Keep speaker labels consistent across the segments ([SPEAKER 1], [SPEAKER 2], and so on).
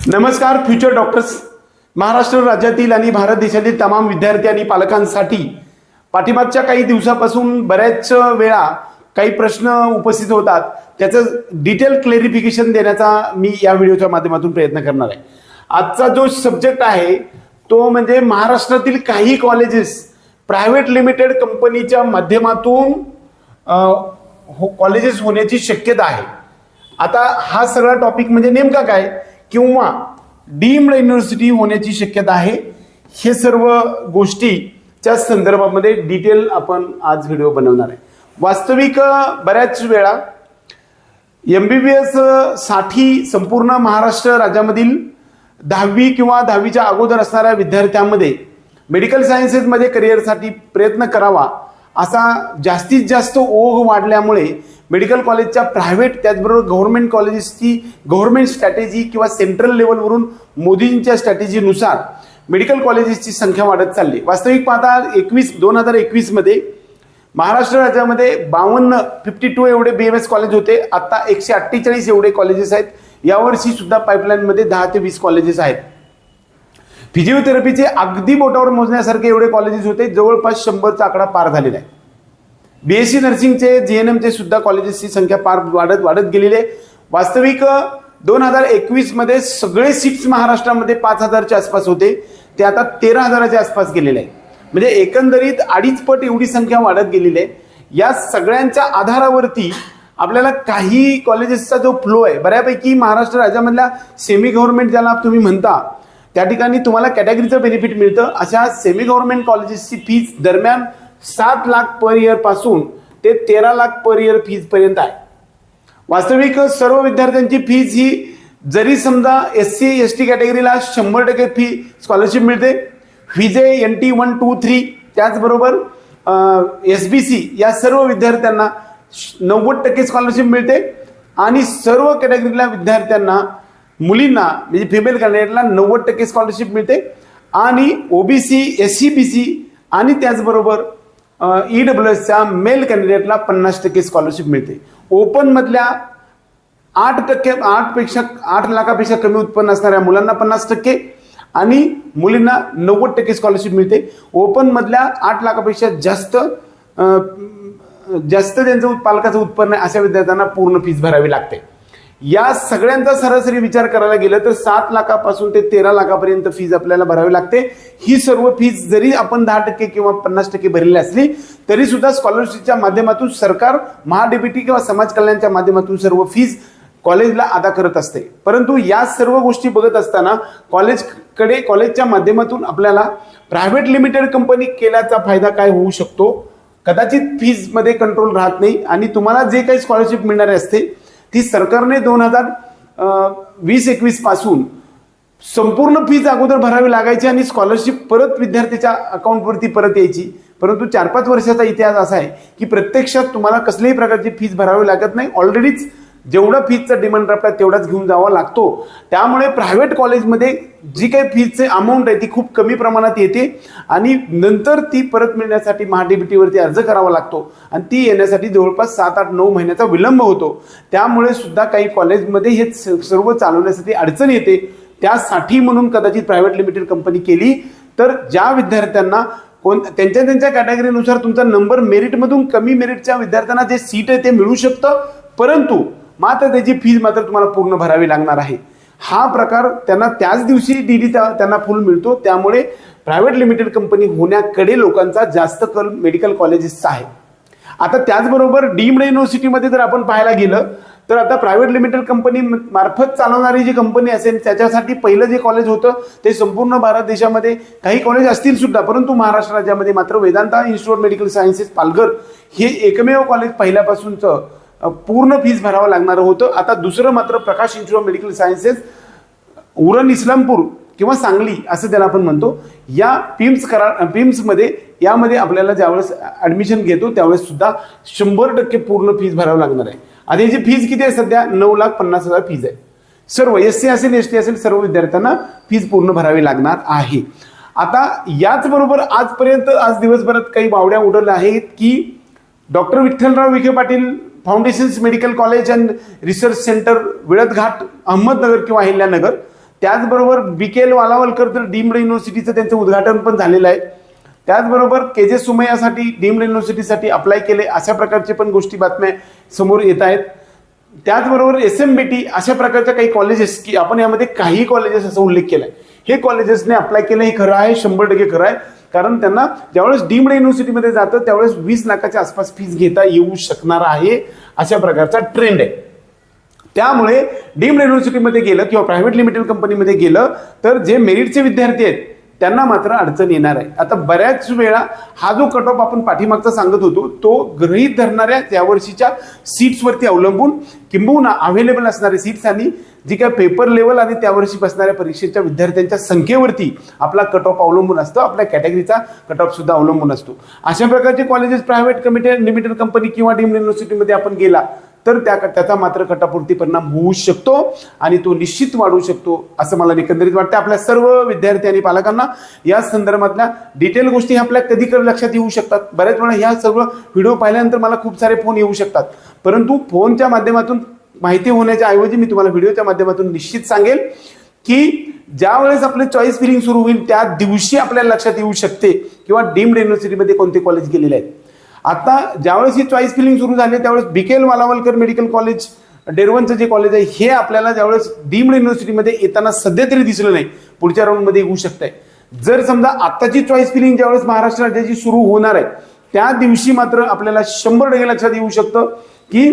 [SPEAKER 1] नमस्कार future doctors. Maharashtra राज्यातील आणि भारत देशातील तमाम विद्यार्थी आणि पालकांसाठी पाठीमागच्या काही दिवसापासून बऱ्याच वेळा काही प्रश्न उपस्थित होतात. त्याचं डिटेल क्लेरिफिकेशन देण्याचा मी या व्हिडिओच्या माध्यमातून प्रयत्न करणार आहे. आजचा जो सब्जेक्ट आहे तो म्हणजे महाराष्ट्रातील काही कॉलेजेस प्रायव्हेट लिमिटेड कंपनीच्या माध्यमातून कॉलेजेस होण्याची शक्यता आहे. आता हा सगळा टॉपिक म्हणजे नेमका काय किंवा डीम्ड युनिव्हर्सिटी होण्याची शक्यता आहे, हे सर्व गोष्टीच्या संदर्भामध्ये डिटेल आपण आज व्हिडिओ बनवणार आहे. वास्तविक बऱ्याच वेळा MBBS साठी संपूर्ण महाराष्ट्र राज्यामधील 10वी किंवा 10वीच्या अगोदर असणाऱ्या विद्यार्थ्यांमध्ये मेडिकल सायन्सेसमध्ये करिअरसाठी प्रयत्न करावा असा जास्तीत जास्त ओघ वाढल्यामुळे मेडिकल कॉलेजच्या प्रायव्हेट त्याचबरोबर गव्हर्नमेंट कॉलेजेसची गव्हर्नमेंट स्ट्रॅटेजी किंवा सेंट्रल लेवलवरून मोदींच्या स्ट्रॅटेजीनुसार मेडिकल कॉलेजेसची संख्या वाढत चालली. वास्तविक पाहता 2021 मध्ये महाराष्ट्र राज्यामध्ये 52 एवढे BMS कॉलेज होते. आता 148 एवढे कॉलेजेस आहेत. यावर्षी सुद्धा पाईपलाईनमध्ये 10 ते 20 कॉलेजेस आहेत. फिजिओथेरपीचे अगदी बोटावर मोजण्यासारखे एवढे कॉलेजेस होते, जवळपास 100चा आकडा पार झालेला आहे. BSc नर्सिंगचे GNMचे सुद्धा कॉलेजेसची संख्या पार वाढत गेलेली आहे. वास्तविक 2021 मध्ये सगळे सीट्स महाराष्ट्रामध्ये 5000च्या आसपास होते, ते आता 13000च्या आसपास गेलेले आहे. म्हणजे एकंदरीत 2.5 पट एवढी संख्या वाढत गेलेली आहे. या सगळ्यांच्या आधारावरती आपल्याला काही कॉलेजेसचा जो फ्लो आहे बऱ्यापैकी महाराष्ट्र राज्यामधल्या सेमी गव्हर्नमेंट ज्याला तुम्ही म्हणता त्या ठिकाणी तुम्हाला कॅटेगरीचं बेनिफिट मिळतं. अशा सेमी गव्हर्नमेंट कॉलेजेसची फीज दरम्यान 7 लाख पर इयर पासून ते 13 लाख पर इयर फीज पर्यंत आहे. वास्तविक सर्व विद्यार्थ्यांची फीज ही जरी समजा SC ST कॅटेगरीला 100% फी स्कॉलरशिप मिळते, FIJE NT 1, 2, 3 त्याचबरोबर SBC या सर्व विद्यार्थ्यांना 90% स्कॉलरशिप मिळते आणि सर्व कॅटेगरीला विद्यार्थ्यांना मुलींना म्हणजे फिमेल कॅन्डिडेटला 90% स्कॉलरशिप मिळते आणि OBC SC BC आणि त्याचबरोबर EWSच्या मेल कॅन्डिडेटला 50% स्कॉलरशिप मिळते. ओपन मधल्या 8 लाखापेक्षा कमी उत्पन्न असणाऱ्या मुलांना 50% आणि मुलींना 90% स्कॉलरशिप मिळते. ओपन मधल्या 8 लाखापेक्षा जास्त ज्यांचं पालकाचं उत्पन्न आहे अशा विद्यार्थ्यांना पूर्ण फीस भरावी लागते. या सगळ्यांचा सरासरी विचार करायला गेलं तर 7 लाखापासून ते 13 लाखापर्यंत फीज आपल्याला भरावी लागते. ही सर्व फीज जरी आपण 10% किंवा 50% भरलेली असली तरी सुद्धा स्कॉलरशिपच्या माध्यमातून सरकार महाडीबीटी किंवा समाज कल्याणच्या माध्यमातून सर्व फीज कॉलेजला अदा करत असते. परंतु या सर्व गोष्टी बघत असताना कॉलेजच्या माध्यमातून आपल्याला प्रायव्हेट लिमिटेड कंपनी केल्याचा फायदा काय होऊ शकतो, कदाचित फीजमध्ये कंट्रोल राहत नाही आणि तुम्हाला जे काही स्कॉलरशिप मिळणारे असते ती सरकारने 2020-21 पासून संपूर्ण फीज अगोदर भरावी लागायची आणि स्कॉलरशिप परत विद्यार्थ्याच्या अकाउंटवरती परत यायची. परंतु 4-5 वर्षाचा इतिहास असा आहे की प्रत्यक्षात तुम्हाला कसल्याही प्रकारची फीज भरावी लागत नाही. ऑलरेडीच जेवढा फीजचा डिमांड ड्राफ्ट आहे तेवढाच घेऊन जावा लागतो. त्यामुळे प्रायव्हेट कॉलेजमध्ये जी काही फीजचे अमाऊंट आहे ती खूप कमी प्रमाणात येते आणि नंतर ती परत मिळण्यासाठी महाडीबीटीवरती अर्ज करावा लागतो आणि ती येण्यासाठी जवळपास 7-8-9 महिन्याचा विलंब होतो. त्यामुळे सुद्धा काही कॉलेजमध्ये हे सर्व चालवण्यासाठी अडचण येते. त्यासाठी म्हणून कदाचित प्रायव्हेट लिमिटेड कंपनी केली तर ज्या विद्यार्थ्यांना त्यांच्या कॅटेगरीनुसार तुमचा नंबर मेरिटमधून कमी मेरिटच्या विद्यार्थ्यांना जे सीट आहे ते मिळू शकतं, परंतु मात्र त्याची फीज मात्र तुम्हाला पूर्ण भरावी लागणार आहे. हा प्रकार त्यांना त्याच दिवशी DD त्यांना फुल मिळतो. त्यामुळे प्रायव्हेट लिमिटेड कंपनी होण्याकडे लोकांचा जास्त कल मेडिकल कॉलेजेसचा आहे. आता त्याचबरोबर डीम्ड युनिव्हर्सिटीमध्ये जर आपण पाहायला गेलं तर आता प्रायव्हेट लिमिटेड कंपनी मार्फत चालवणारी जी कंपनी असेल त्याच्यासाठी पहिलं जे कॉलेज होतं ते संपूर्ण भारत देशामध्ये काही कॉलेज असतील सुद्धा, परंतु महाराष्ट्र राज्यामध्ये मात्र Vedanta institute of medical sciences Palghar हे एकमेव कॉलेज पहिल्यापासूनचं पूर्ण फीस भरावं लागणारं होतं. आता दुसरं मात्र Prakash institute of medical sciences Uran Islampur किंवा सांगली असं त्याला आपण म्हणतो, या पिम्समध्ये यामध्ये आपल्याला ज्यावेळेस ॲडमिशन घेतो त्यावेळेस सुद्धा 100% पूर्ण फीस भरावं लागणार आहे. आता याची फीज किती आहे सध्या 9,50,000 फीज आहे. सर्व SC असेल ST असेल सर्व विद्यार्थ्यांना फीज पूर्ण भरावी लागणार आहे. आता याचबरोबर आजपर्यंत आज दिवसभरात काही बावड्या उडवल्या आहेत की doctor Vitthalrao Vikhe Patil foundation's medical college and research centre Viladghat Ahmednagar किंवा अहिल्यानगर त्याचबरोबर BKL वालावलकर तर डीम्ड युनिव्हर्सिटीचं त्यांचं उद्घाटन पण झालेलं आहे. त्याचबरोबर KJ सुमैयासाठी डीम्ड युनिव्हर्सिटीसाठी अप्लाय केले, अशा प्रकारचे पण गोष्टी बातम्या समोर येत आहेत. त्याचबरोबर SMBT अशा प्रकारच्या काही कॉलेजेस की आपण यामध्ये काही कॉलेजेस असा उल्लेख केलाय, हे कॉलेजेसने अप्लाय केलं हे खरं आहे, 100% खरं आहे. कारण त्यांना ज्यावेळेस डीम्ड युनिव्हर्सिटीमध्ये जातं त्यावेळेस 20 लाखाच्या आसपास फीस घेता येऊ शकणार आहे, अशा प्रकारचा ट्रेंड आहे. त्यामुळे डीम्ड युनिव्हर्सिटीमध्ये गेलं किंवा प्रायव्हेट लिमिटेड कंपनीमध्ये गेलं तर जे मेरिटचे विद्यार्थी आहेत त्यांना मात्र अडचण येणार आहे. आता बऱ्याच वेळा हा जो कट ऑफ आपण पाठीमागचा सांगत होतो तो गृहीत धरणाऱ्या त्या वर्षीच्या सीट्सवरती अवलंबून किंबहुना अवेलेबल असणारे सीट्स आणि जी काय पेपर लेवल आणि त्यावर्षी बसणाऱ्या परीक्षेच्या विद्यार्थ्यांच्या संख्येवरती आपला कट ऑफ अवलंबून असतो, आपल्या कॅटेगरीचा कट ऑफ सुद्धा अवलंबून असतो. अशा प्रकारचे कॉलेजेस प्रायव्हेट लिमिटेड कंपनी किंवा डीम्ड युनिव्हर्सिटीमध्ये आपण गेला तर त्याचा मात्र कट ऑफवरती परिणाम होऊ शकतो आणि तो निश्चित वाढू शकतो असं मला एकंदरीत वाटतं. आपल्या सर्व विद्यार्थी आणि पालकांना या संदर्भातल्या डिटेल गोष्टी आपल्या कधी लक्षात येऊ शकतात. बऱ्याच वेळा ह्या सर्व व्हिडिओ पाहिल्यानंतर मला खूप सारे फोन येऊ शकतात, परंतु फोनच्या माध्यमातून माहिती होण्याच्या ऐवजी मी तुम्हाला व्हिडिओच्या माध्यमातून निश्चित सांगेल की ज्या वेळेस आपले चॉईस फिलिंग सुरू होईल त्या दिवशी आपल्याला लक्षात येऊ शकते किंवा डीम्ड युनिव्हर्सिटीमध्ये कोणते कॉलेज गेलेले आहेत. आता ज्यावेळेस ही चॉईस फिलिंग सुरू झाली त्यावेळेस BKL वालावलकर मेडिकल कॉलेज डेरवनचं जे कॉलेज आहे हे आपल्याला ज्यावेळेस डीम्ड युनिव्हर्सिटीमध्ये येताना सध्या तरी दिसलं नाही, पुढच्या राऊंडमध्ये येऊ शकतंय. जर समजा आत्ताची चॉईस फिलिंग ज्यावेळेस महाराष्ट्र राज्याची सुरू होणार आहे त्या दिवशी मात्र आपल्याला 100% लक्षात येऊ शकतं की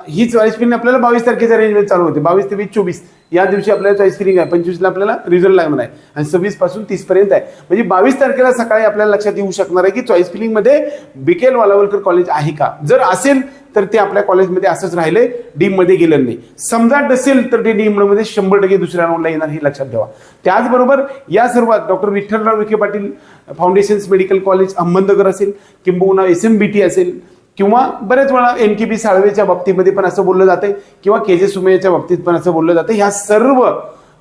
[SPEAKER 1] ही चॉईस फिलिंग आपल्याला 22 तारखेच्या रेंजमध्ये चालू होते. 22 ते 24 या दिवशी आपल्याला चॉईस फिलिंग आहे, 25ला आपल्याला रिझल्ट लागणार आहे आणि 26 पासून 30 पर्यंत आहे. म्हणजे 22 तारखेला सकाळी आपल्याला लक्षात येऊ शकणार आहे की चॉईस फिलिंग मध्ये BKL वालावलकर कॉलेज आहे का. जर असेल तर ते आपल्या कॉलेजमध्ये असंच राहिले, डीम मध्ये गेलं नाही. समजा नसेल तर ते डीम मध्ये 100% दुसऱ्या राऊंडला येणार हे लक्षात ठेवा. त्याचबरोबर या सर्वात doctor Vitthalrao Vikhe Patil foundation medical college Ahmednagar असेल किंबहुना SMBT असेल किंवा बरेच वेळा NKB साळवेच्या बाबतीमध्ये पण असं बोललं जाते किंवा KJ सुमैयाच्या बाबतीत पण असं बोललं जातं. ह्या सर्व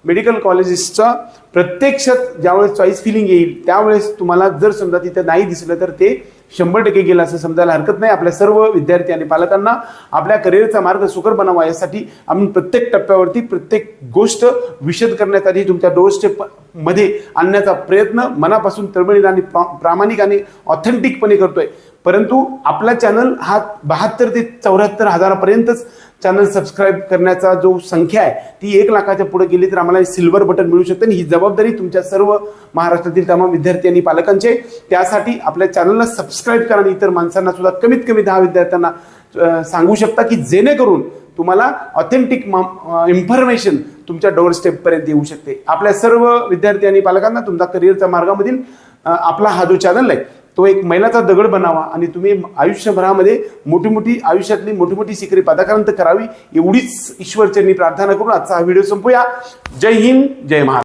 [SPEAKER 1] मेडिकल कॉलेजेसचा प्रत्यक्षात ज्यावेळेस चॉईस फिलिंग येईल त्यावेळेस तुम्हाला जर समजा तिथं नाही दिसलं तर ते 100% गेलं असं समजायला हरकत नाही. आपल्या सर्व विद्यार्थी आणि पालकांना आपल्या करिअरचा मार्ग सुकर बनावा यासाठी आम्ही प्रत्येक टप्प्यावरती प्रत्येक गोष्ट विशद करण्यासाठी तुमच्या डोरस्टेप मध्ये आणण्याचा प्रयत्न मनापासून तळमळीने आणि प्रामाणिक आणि ऑथेंटिकपणे करतोय. परंतु आपला चॅनल हा 72 ते 74 हजारापर्यंतच चॅनल सबस्क्राईब करण्याचा जो संख्या आहे ती 1 लाखाच्या पुढे गेली तर आम्हाला सिल्वर बटन मिळू शकते. ही जबाबदारी तुमच्या सर्व महाराष्ट्रातील तमाम विद्यार्थी आणि पालकांचे. त्यासाठी आपल्या चॅनलला सबस्क्राईब करा आणि इतर माणसांना सुद्धा कमीत कमी 10 विद्यार्थ्यांना सांगू शकता की जेणेकरून तुम्हाला ऑथेंटिक इन्फॉर्मेशन तुमच्या डोअर स्टेप पर्यंत येऊ शकते. आपल्या सर्व विद्यार्थी आणि पालकांना तुमचा करिअरच्या मार्गामधील आपला हा जो चॅनल आहे तो एक मैलाचा दगड बनावा आणि तुम्ही आयुष्यभरामध्ये आयुष्यातली मोठी मोठी शिखरे पदाक्रांत करावी एवढीच ईश्वरचरणी प्रार्थना करून आजचा हा व्हिडिओ संपूया. जय हिंद, जय महाराष्ट्र.